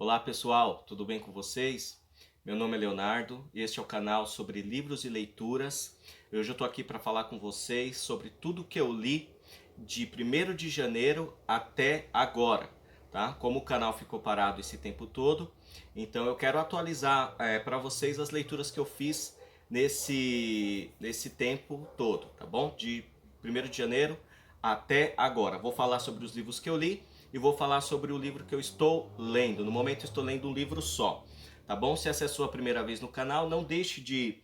Olá pessoal, tudo bem com vocês? Meu nome é Leonardo e este é o canal sobre livros e leituras. Hoje eu estou aqui para falar com vocês sobre tudo que eu li de 1º de janeiro até agora, tá? Como o canal ficou parado esse tempo todo, então eu quero atualizar para vocês as leituras que eu fiz nesse tempo todo, tá bom? De 1º de janeiro até agora. Vou falar sobre os livros que eu li e vou falar sobre o livro que eu estou lendo. No momento eu estou lendo um livro só, tá bom? Se essa é a sua primeira vez no canal, não deixe de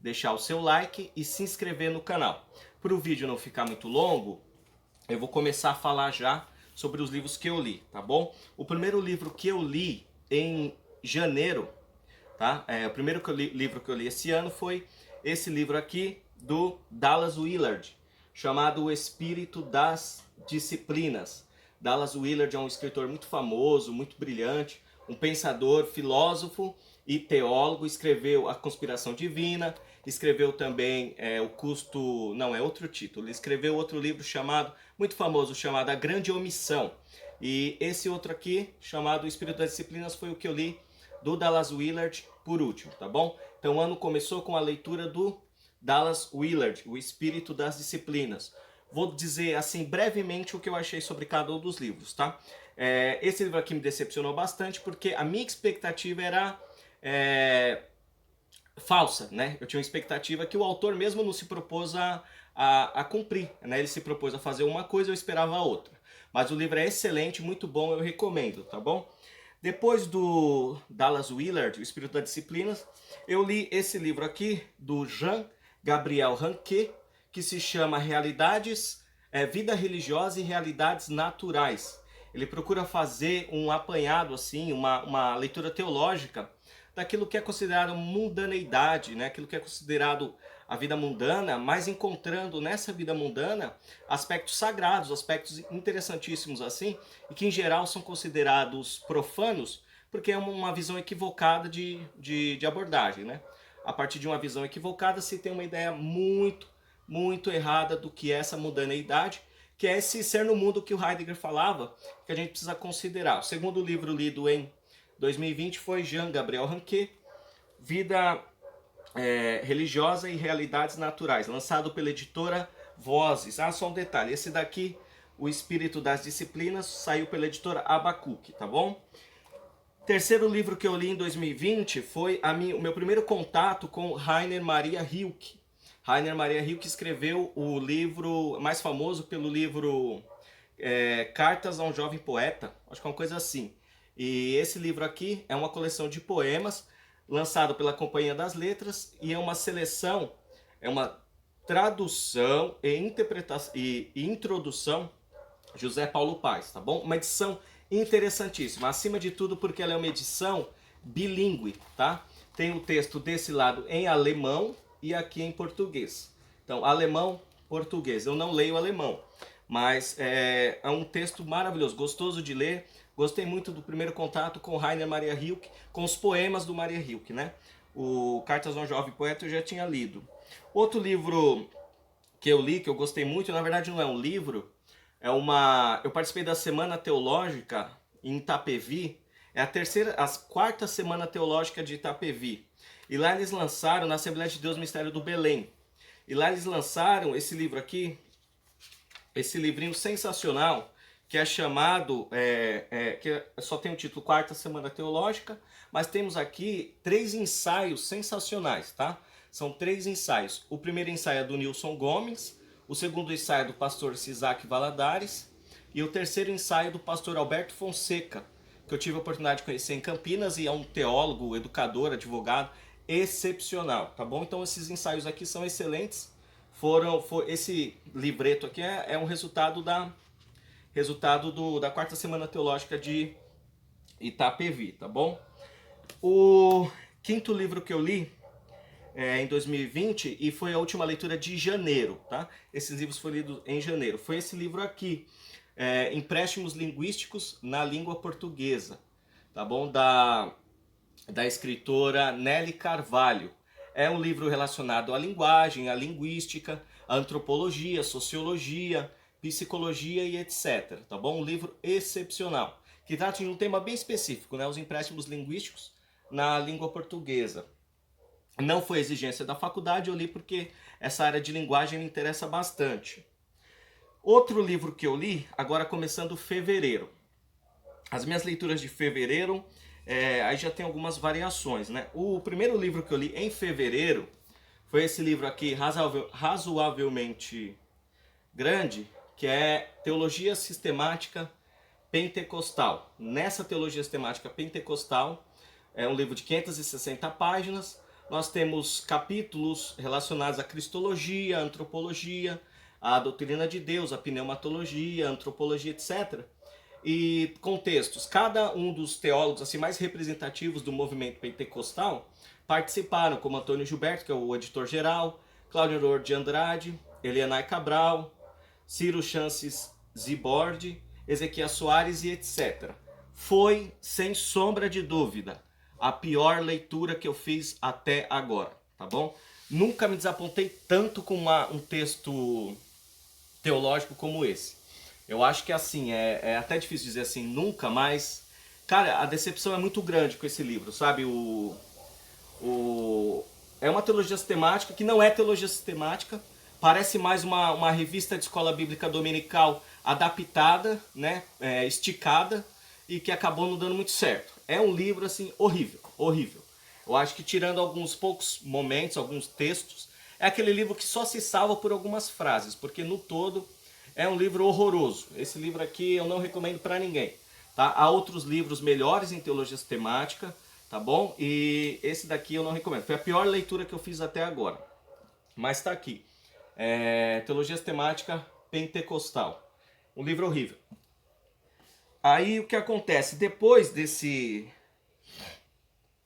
deixar o seu like e se inscrever no canal. Para o vídeo não ficar muito longo, eu vou começar a falar já sobre os livros que eu li, tá bom? O primeiro livro que eu li em janeiro, tá? O primeiro livro que eu li esse ano foi esse livro aqui do Dallas Willard, chamado O Espírito das Disciplinas. Dallas Willard é um escritor muito famoso, muito brilhante, um pensador, filósofo e teólogo. Escreveu A Conspiração Divina, escreveu também O Custo... Não, é outro título. Ele escreveu outro livro muito famoso, chamado A Grande Omissão. E esse outro aqui, chamado O Espírito das Disciplinas, foi o que eu li do Dallas Willard por último, tá bom? Então o ano começou com a leitura do Dallas Willard, O Espírito das Disciplinas. Vou dizer assim brevemente o que eu achei sobre cada um dos livros, tá? Esse livro aqui me decepcionou bastante porque a minha expectativa era falsa, né? Eu tinha uma expectativa que o autor mesmo não se propôs a cumprir, né? Ele se propôs a fazer uma coisa, eu esperava outra. Mas o livro é excelente, muito bom, eu recomendo, tá bom? Depois do Dallas Willard, O Espírito das Disciplinas, eu li esse livro aqui do Jean Gabriel Ranquet, que se chama Vida Religiosa e Realidades Naturais. Ele procura fazer um apanhado, assim, uma leitura teológica daquilo que é considerado mundaneidade, né? Aquilo que é considerado a vida mundana, mas encontrando nessa vida mundana aspectos sagrados, aspectos interessantíssimos assim, e que em geral são considerados profanos, porque é uma visão equivocada de abordagem, né? A partir de uma visão equivocada se tem uma ideia muito errada do que é essa mundaneidade, que é esse ser no mundo que o Heidegger falava, que a gente precisa considerar. O segundo livro lido em 2020 foi Jean Gabriel Ranquet, Vida Religiosa e Realidades Naturais, lançado pela editora Vozes. Só um detalhe, esse daqui, O Espírito das Disciplinas, saiu pela editora Abacuque, tá bom? Terceiro livro que eu li em 2020 foi o meu primeiro contato com Rainer Maria Rilke. Rainer Maria Rilke escreveu o livro mais famoso pelo livro Cartas a um Jovem Poeta, acho que é uma coisa assim. E esse livro aqui é uma coleção de poemas lançado pela Companhia das Letras e é uma seleção, é uma tradução e introdução José Paulo Paes, tá bom? Uma edição interessantíssima, acima de tudo porque ela é uma edição bilíngue, tá? Tem o texto desse lado em alemão e aqui em português. Então, alemão, português. Eu não leio alemão, mas é um texto maravilhoso, gostoso de ler. Gostei muito do primeiro contato com Rainer Maria Rilke, com os poemas do Maria Rilke, né? O Cartas a um Jovem Poeta eu já tinha lido. Outro livro que eu li, que eu gostei muito, na verdade não é um livro, eu participei da Semana Teológica em Itapevi, a quarta Semana Teológica de Itapevi. E lá eles lançaram, na Assembleia de Deus Mistério do Belém, e lá eles lançaram esse livro aqui, esse livrinho sensacional, que é chamado, que só tem o título Quarta Semana Teológica, mas temos aqui 3 ensaios sensacionais, tá? São 3 ensaios. O primeiro ensaio é do Nilson Gomes, o segundo ensaio é do pastor Isaac Valadares, e o terceiro ensaio é do pastor Alberto Fonseca, que eu tive a oportunidade de conhecer em Campinas, e é um teólogo, educador, advogado, excepcional, tá bom? Então esses ensaios aqui são excelentes. Esse livreto aqui é um resultado da quarta Semana Teológica de Itapevi, tá bom? O quinto livro que eu li em 2020 e foi a última leitura de janeiro, tá? Esses livros foram lidos em janeiro. Foi esse livro aqui, Empréstimos Linguísticos na Língua Portuguesa, tá bom? Da escritora Nelly Carvalho. É um livro relacionado à linguagem, à linguística, à antropologia, sociologia, psicologia e etc. Tá bom? Um livro excepcional, que trata de um tema bem específico, né? Os empréstimos linguísticos na língua portuguesa. Não foi exigência da faculdade, eu li porque essa área de linguagem me interessa bastante. Outro livro que eu li, agora começando fevereiro. As minhas leituras de fevereiro, aí já tem algumas variações, né? O primeiro livro que eu li em fevereiro foi esse livro aqui, razoavelmente grande, que é Teologia Sistemática Pentecostal. Nessa Teologia Sistemática Pentecostal, é um livro de 560 páginas, nós temos capítulos relacionados à cristologia, à antropologia, à doutrina de Deus, à pneumatologia, à antropologia, etc. E contextos. Cada um dos teólogos assim mais representativos do movimento pentecostal participaram, como Antônio Gilberto, que é o editor-geral, Cláudio Nor de Andrade, Elianai Cabral, Ciro Chances Zibord, Ezequiel Soares e etc. Foi, sem sombra de dúvida, a pior leitura que eu fiz até agora, tá bom? Nunca me desapontei tanto com um texto teológico como esse. Eu acho que assim, é até difícil dizer assim, nunca, mas, cara, a decepção é muito grande com esse livro, sabe? É uma teologia sistemática que não é teologia sistemática, parece mais uma revista de escola bíblica dominical adaptada, né, esticada, e que acabou não dando muito certo. É um livro assim horrível, horrível. Eu acho que tirando alguns poucos momentos, alguns textos, é aquele livro que só se salva por algumas frases, porque no todo é um livro horroroso. Esse livro aqui eu não recomendo para ninguém. Tá? Há outros livros melhores em teologia sistemática, tá bom? E esse daqui eu não recomendo. Foi a pior leitura que eu fiz até agora. Mas tá aqui. Teologia Sistemática Pentecostal. Um livro horrível. Aí o que acontece? Depois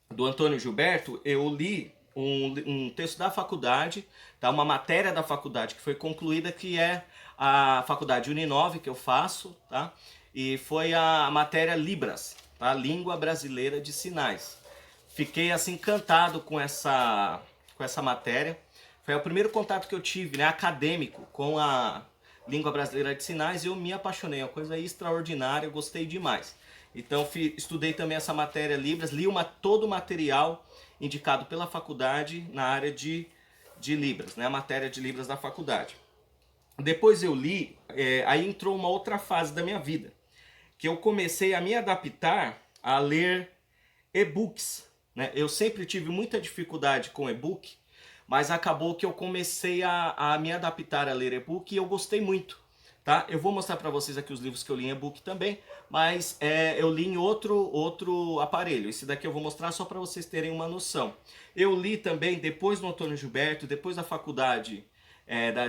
do Antônio Gilberto, eu li um texto da faculdade, tá? Uma matéria da faculdade que foi concluída, que é a faculdade Uninove que eu faço, tá? E foi a matéria Libras, tá? Língua Brasileira de Sinais. Fiquei assim encantado com essa matéria. Foi o primeiro contato que eu tive, né, acadêmico, com a língua brasileira de sinais, e eu me apaixonei, é uma coisa extraordinária, eu gostei demais. Então estudei também essa matéria Libras, li todo o material indicado pela faculdade na área de Libras, né, a matéria de Libras da faculdade. Depois eu li, aí entrou uma outra fase da minha vida, que eu comecei a me adaptar a ler e-books, né? Eu sempre tive muita dificuldade com e-book, mas acabou que eu comecei a me adaptar a ler e-book e eu gostei muito, tá? Eu vou mostrar para vocês aqui os livros que eu li em e-book também, mas eu li em outro aparelho. Esse daqui eu vou mostrar só para vocês terem uma noção. Eu li também, depois do Antônio Gilberto, depois da faculdade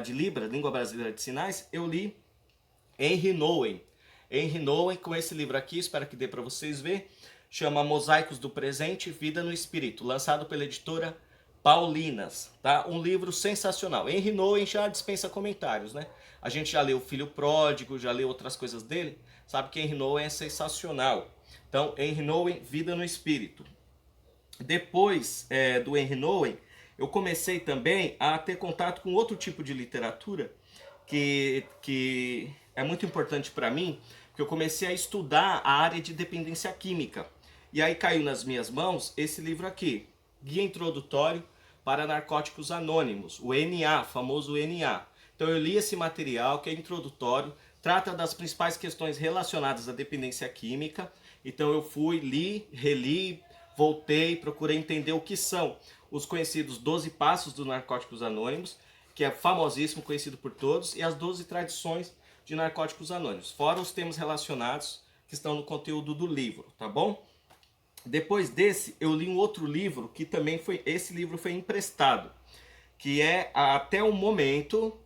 de Libra, Língua Brasileira de Sinais, eu li Henry Nouwen. Henry Nouwen, com esse livro aqui, espero que dê para vocês verem, chama Mosaicos do Presente, Vida no Espírito, lançado pela editora Paulinas, tá? Um livro sensacional. Henry Nouwen já dispensa comentários, né? A gente já leu O Filho Pródigo, já leu outras coisas dele, sabe que Henry Nouwen é sensacional. Então, Henry Nouwen, Vida no Espírito. Depois do Henry Nouwen, eu comecei também a ter contato com outro tipo de literatura que é muito importante para mim, porque eu comecei a estudar a área de dependência química. E aí caiu nas minhas mãos esse livro aqui, Guia Introdutório para Narcóticos Anônimos, o NA, famoso NA. Então eu li esse material, que é introdutório, trata das principais questões relacionadas à dependência química. Então eu fui, li, reli, voltei, procurei entender o que são os conhecidos 12 Passos dos Narcóticos Anônimos, que é famosíssimo, conhecido por todos, e as 12 tradições de Narcóticos Anônimos, fora os temas relacionados que estão no conteúdo do livro, tá bom? Depois desse, eu li um outro livro que também esse livro foi emprestado, que é até o momento,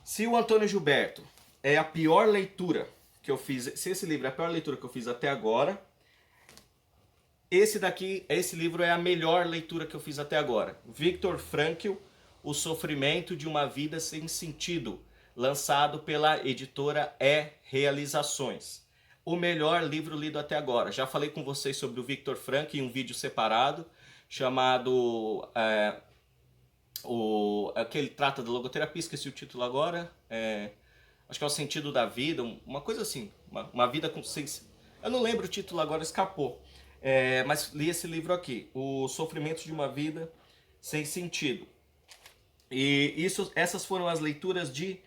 se o Antônio Gilberto é a pior leitura que eu fiz, se esse livro é a pior leitura que eu fiz até agora, esse livro é a melhor leitura que eu fiz até agora. Viktor Frankl, O Sofrimento de uma Vida Sem Sentido, lançado pela editora Realizações. O melhor livro lido até agora. Já falei com vocês sobre o Viktor Frankl em um vídeo separado, chamado que ele trata da logoterapia, esqueci o título agora, acho que é o sentido da vida, uma coisa assim, uma vida com sentido. Eu não lembro o título agora, escapou. Mas li esse livro aqui, O Sofrimento de uma Vida Sem Sentido. E essas foram as leituras de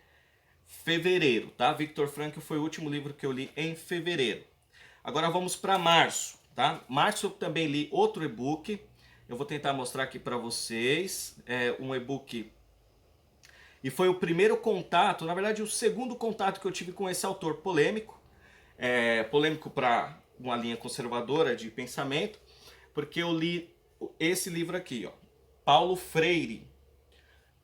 fevereiro, tá? Viktor Frankl foi o último livro que eu li em fevereiro. Agora vamos para março, tá? Março eu também li outro e-book. Eu vou tentar mostrar aqui para vocês. É um e-book. E foi o primeiro contato, na verdade o segundo contato que eu tive com esse autor polêmico. Polêmico para uma linha conservadora de pensamento, porque eu li esse livro aqui, ó, Paulo Freire,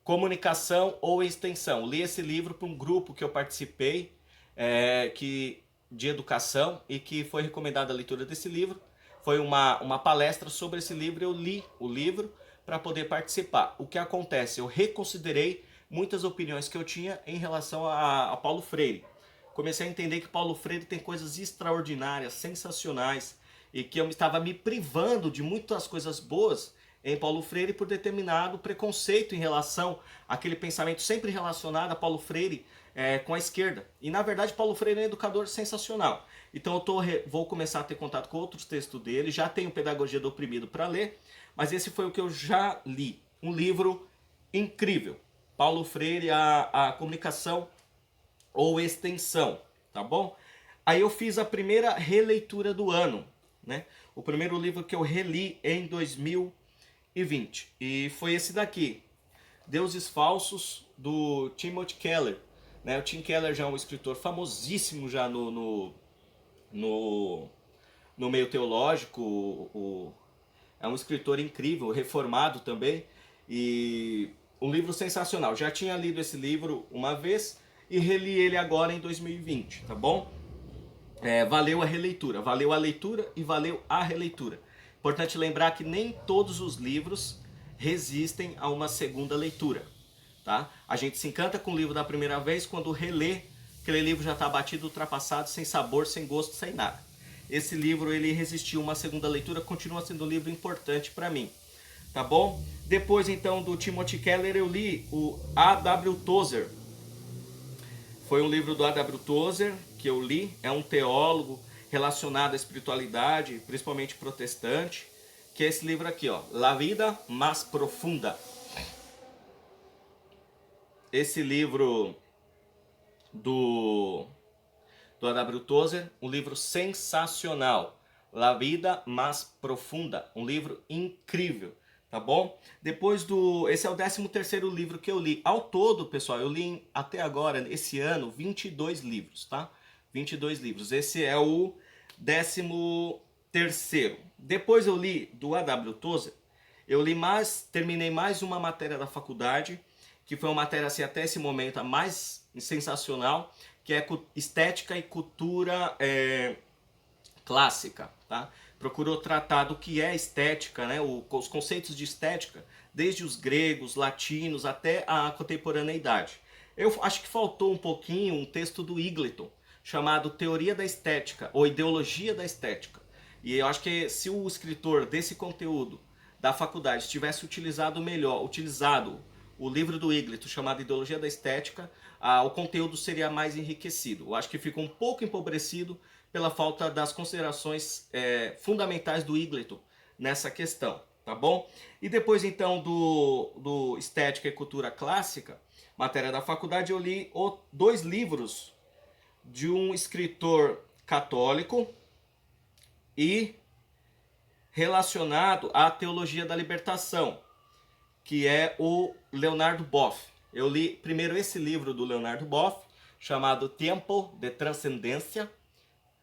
Comunicação ou Extensão. Eu li esse livro para um grupo que eu participei de educação e que foi recomendada a leitura desse livro. Foi uma palestra sobre esse livro, eu li o livro para poder participar. O que acontece? Eu reconsiderei muitas opiniões que eu tinha em relação a Paulo Freire. Comecei a entender que Paulo Freire tem coisas extraordinárias, sensacionais, e que eu estava me privando de muitas coisas boas em Paulo Freire por determinado preconceito em relação àquele pensamento sempre relacionado a Paulo Freire com a esquerda. E na verdade Paulo Freire é um educador sensacional. Então eu vou começar a ter contato com outros textos dele, já tenho Pedagogia do Oprimido para ler, mas esse foi o que eu já li. Um livro incrível. Paulo Freire, a comunicação ou extensão, tá bom? Aí eu fiz a primeira releitura do ano, né? O primeiro livro que eu reli em 2020 e foi esse daqui, Deuses Falsos, do Timothy Keller, né? O Tim Keller já é um escritor famosíssimo já no meio teológico, é um escritor incrível, reformado também, e um livro sensacional. Já tinha lido esse livro uma vez e reli ele agora em 2020, tá bom? Valeu a releitura, valeu a leitura e valeu a releitura. Importante lembrar que nem todos os livros resistem a uma segunda leitura, tá? A gente se encanta com o livro da primeira vez, quando relê, aquele livro já está batido, ultrapassado, sem sabor, sem gosto, sem nada. Esse livro ele resistiu a uma segunda leitura, continua sendo um livro importante para mim, tá bom? Depois então do Timothy Keller eu li o A.W. Tozer. Foi um livro do A.W. Tozer que eu li, é um teólogo relacionado à espiritualidade, principalmente protestante, que é esse livro aqui, ó, La Vida Más Profunda. Esse livro do A.W. Tozer, um livro sensacional. La Vida Más Profunda, um livro incrível, tá bom? Depois esse é o 13º livro que eu li. Ao todo, pessoal, eu li até agora, esse ano, 22 livros, tá? 22 livros. Esse é o 13º. Depois eu li do A.W. Tozer, terminei mais uma matéria da faculdade, que foi uma matéria assim, até esse momento a mais sensacional, que é Estética e Cultura Clássica, tá? Procurou tratar do que é estética, né? Os conceitos de estética, desde os gregos, latinos, até a contemporaneidade. Eu acho que faltou um pouquinho um texto do Eagleton, chamado Teoria da Estética, ou Ideologia da Estética. E eu acho que se o escritor desse conteúdo da faculdade tivesse utilizado o livro do Eagleton, chamado Ideologia da Estética, o conteúdo seria mais enriquecido. Eu acho que ficou um pouco empobrecido pela falta das considerações fundamentais do Eagleton nessa questão, tá bom? E depois então do Estética e Cultura Clássica, matéria da faculdade, eu li 2 livros de um escritor católico e relacionado à teologia da libertação, que é o Leonardo Boff. Eu li primeiro esse livro do Leonardo Boff, chamado Tempo de Transcendência,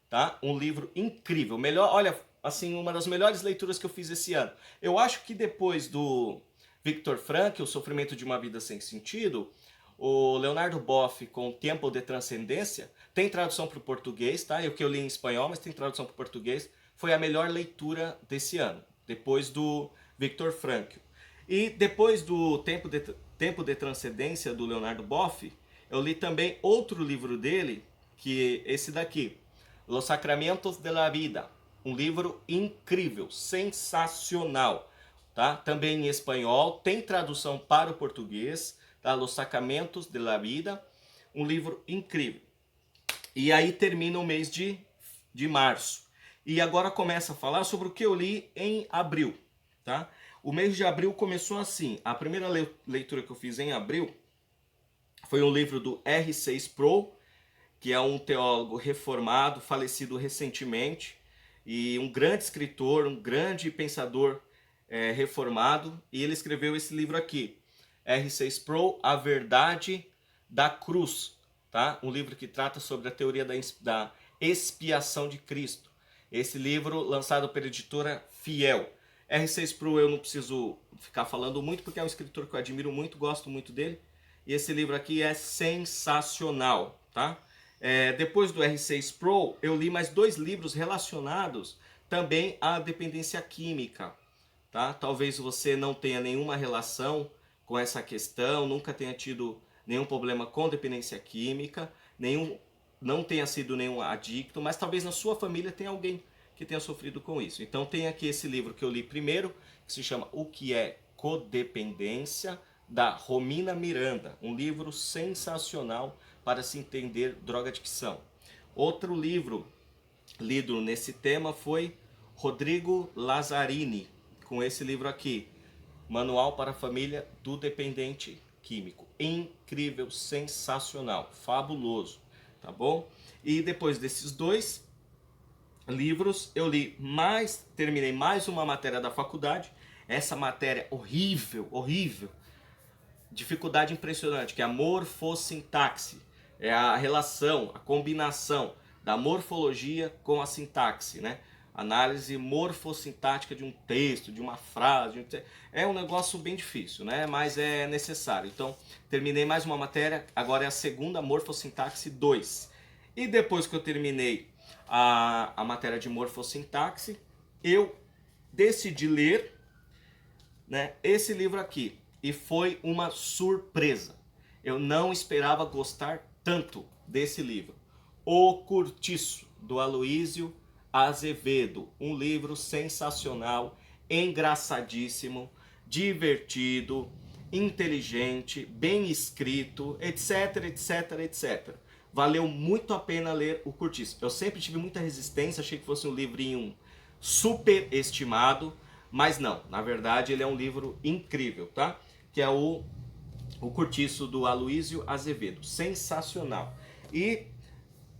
tá? Um livro incrível, melhor, olha, assim, uma das melhores leituras que eu fiz esse ano. Eu acho que depois do Viktor Frankl, O Sofrimento de uma Vida Sem Sentido, o Leonardo Boff com Tempo de Transcendência, tem tradução para o português, tá? Eu li em espanhol, mas tem tradução para o português. Foi a melhor leitura desse ano, depois do Viktor Frankl. E depois do Tempo de Transcendência, do Leonardo Boff, eu li também outro livro dele, que é esse daqui, Los Sacramentos de la Vida. Um livro incrível, sensacional, tá? Também em espanhol, tem tradução para o português, tá? Los Sacramentos de la Vida, Um livro incrível. E aí termina o mês de março. E agora começa a falar sobre o que eu li em abril, tá? O mês de abril começou assim. A primeira leitura que eu fiz em abril foi um livro do R. Sproul, que é um teólogo reformado, falecido recentemente, e um grande escritor, um grande pensador reformado, e ele escreveu esse livro aqui, R. Sproul, A Verdade da Cruz, tá? Um livro que trata sobre a teoria da expiação de Cristo. Esse livro lançado pela editora Fiel. R. Sproul eu não preciso ficar falando muito, porque é um escritor que eu admiro muito, gosto muito dele, e esse livro aqui é sensacional, tá? Depois do R. Sproul, eu li mais 2 livros relacionados também à dependência química, tá? Talvez você não tenha nenhuma relação com essa questão, nunca tenha tido nenhum problema com dependência química, não tenha sido nenhum adicto, mas talvez na sua família tenha alguém que tenha sofrido com isso. Então tem aqui esse livro que eu li primeiro, que se chama O que é Codependência, da Romina Miranda, um livro sensacional para se entender drogadicção. Outro livro lido nesse tema foi Rodrigo Lazzarini, com esse livro aqui, Manual para a Família do Dependente Químico. Incrível, sensacional, fabuloso, tá bom? E depois desses 2 livros, eu terminei mais uma matéria da faculdade, essa matéria horrível, dificuldade impressionante, que é a morfossintaxe. É a relação, a combinação da morfologia com a sintaxe, né? Análise morfossintática de um texto, de uma frase. É um negócio bem difícil, né? Mas é necessário. Então, terminei mais uma matéria, agora é a segunda, morfossintaxe 2. E depois que eu terminei a matéria de morfossintaxe, eu decidi ler, né, esse livro aqui. E foi uma surpresa. Eu não esperava gostar tanto desse livro. O Curtiço, do Aloísio Azevedo. Um livro sensacional, engraçadíssimo, divertido, inteligente, bem escrito, etc, etc, etc. Valeu muito a pena ler O Curtiço. Eu sempre tive muita resistência, achei que fosse um livrinho super estimado, mas não, na verdade ele é um livro incrível, tá? Que é o Curtiço, do Aloísio Azevedo. Sensacional. E,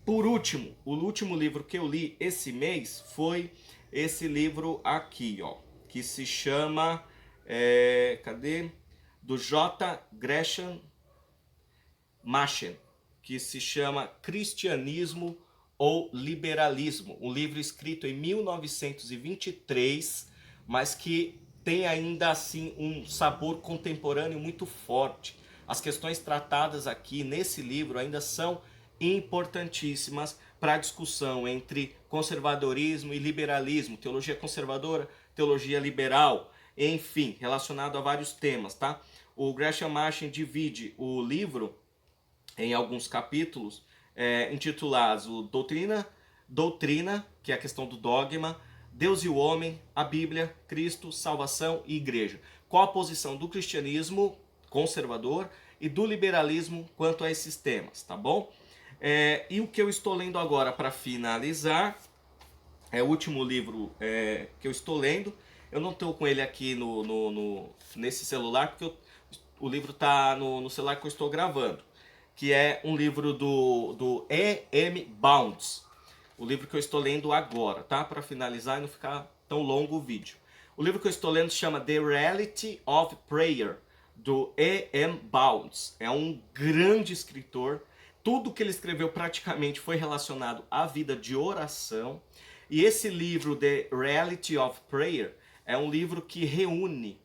por último, o último livro que eu li esse mês foi esse livro aqui, ó, que se chama, cadê? Do J. Gresham Machen, que se chama Cristianismo ou Liberalismo. Um livro escrito em 1923, mas que tem ainda assim um sabor contemporâneo muito forte. As questões tratadas aqui nesse livro ainda são importantíssimas para a discussão entre conservadorismo e liberalismo, teologia conservadora, teologia liberal, enfim, relacionado a vários temas, tá? O Gresham Machen divide o livro em alguns capítulos intitulados Doutrina, que é a questão do dogma, Deus e o homem, a Bíblia, Cristo, salvação e igreja. Qual a posição do cristianismo conservador e do liberalismo quanto a esses temas, tá bom? E o que eu estou lendo agora para finalizar é o último livro que eu estou lendo. Eu não estou com ele aqui nesse celular, porque o livro está no celular que eu estou gravando, que é um livro do E.M. Bounds. O livro que eu estou lendo agora, tá? Para finalizar e não ficar tão longo o vídeo. O livro que eu estou lendo se chama The Reality of Prayer, do E.M. Bounds. É um grande escritor. Tudo que ele escreveu praticamente foi relacionado à vida de oração. E esse livro, The Reality of Prayer, é um livro que reúne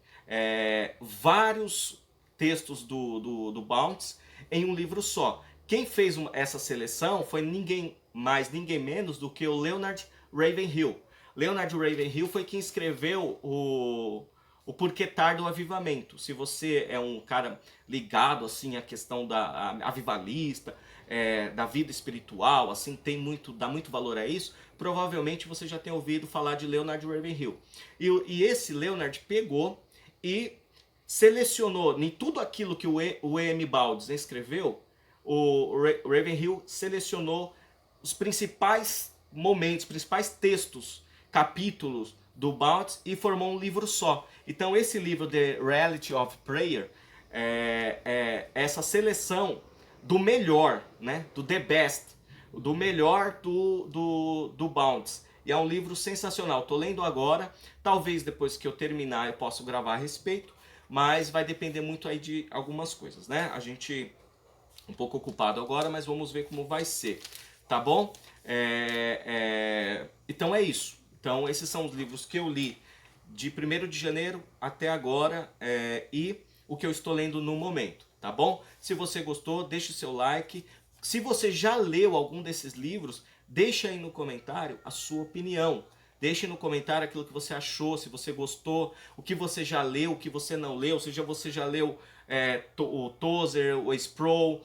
vários textos do Bounds em um livro só. Quem fez essa seleção foi ninguém mais, ninguém menos do que o Leonard Ravenhill. Leonard Ravenhill foi quem escreveu o Porquê do Avivamento. Se você é um cara ligado assim à questão da avivalista, da vida espiritual, assim, dá muito valor a isso, provavelmente você já tem ouvido falar de Leonard Ravenhill. E esse Leonard pegou e selecionou em tudo aquilo que o E.M. Bounds escreveu o Ravenhill selecionou os principais momentos, principais textos, capítulos do Bounty e formou um livro só. Então esse livro, The Reality of Prayer, é essa seleção do melhor, né, do the best, do melhor do Bounty. E é um livro sensacional. Estou lendo agora, talvez depois que eu terminar eu possa gravar a respeito, mas vai depender muito aí de algumas coisas, né? A gente um pouco ocupado agora, mas vamos ver como vai ser, tá bom? Então é isso. Então esses são os livros que eu li de 1º de janeiro até agora e o que eu estou lendo no momento, tá bom? Se você gostou, deixe o seu like. Se você já leu algum desses livros, deixe aí no comentário a sua opinião. Deixe no comentário aquilo que você achou, se você gostou, o que você já leu, o que você não leu, seja você já leu o Tozer, o Sproul,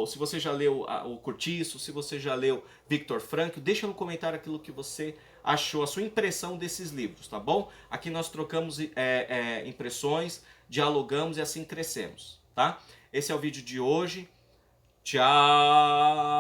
se você já leu o Curtiço, se você já leu Viktor Frankl, deixa no comentário aquilo que você achou, a sua impressão desses livros, tá bom? Aqui nós trocamos impressões, dialogamos e assim crescemos, tá? Esse é o vídeo de hoje. Tchau!